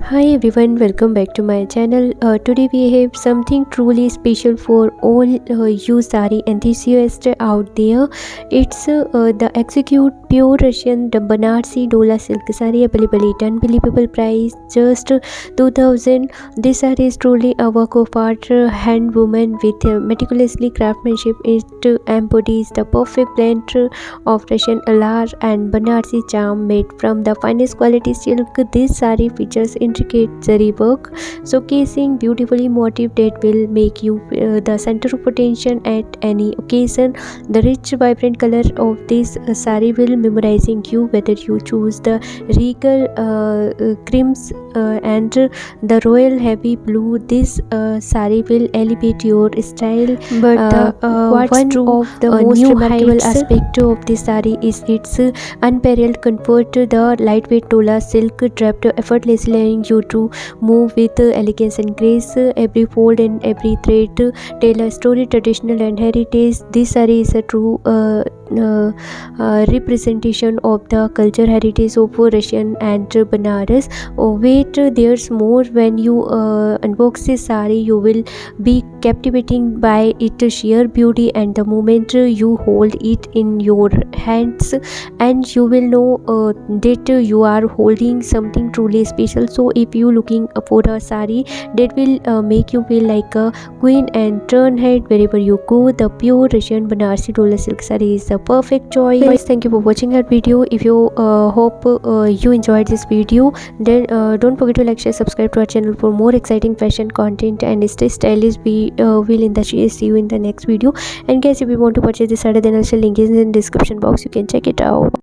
Hi everyone, welcome back to my channel. Today we have something truly special for all you sari enthusiasts out there. It's the execute pure Russian Banarasi Dolla silk sari, available at unbelievable price, just 2000. This sari is truly a work of art, hand woven with meticulously craftsmanship. It embodies the perfect blend of Russian allure and Banarsi charm made from the finest quality silk. This sari features intricate zari work, showcasing beautifully motif that will make you the center of attention at any occasion. The rich, vibrant color of this sari will memorizing you whether you choose the regal creams and the royal heavy blue. This sari will elevate your style, but one of the most remarkable aspect of this sari is its unparalleled comfort. The lightweight Dolla silk draped effortlessly, allowing you to move with elegance and grace. Every fold and every thread tell a story, traditional and heritage. This saree is a true representation of the culture heritage of Russian and Banaras. Wait, there's more. When you unbox this saree, you will be captivating by its sheer beauty, and the moment you hold it in your hands, and you will know that you are holding something truly special. So if you looking for a saree that will make you feel like a queen and turn head wherever you go, the pure Russian Banarasi Dolla silk saree is the perfect choice. Guys, thank you for watching our video. If you hope you enjoyed this video, then don't forget to like, share, subscribe to our channel for more exciting fashion content and stay stylish. We will in the see you in the next video. And guys, if you want to purchase this saree, then I'll share link in the description box. You can check it out.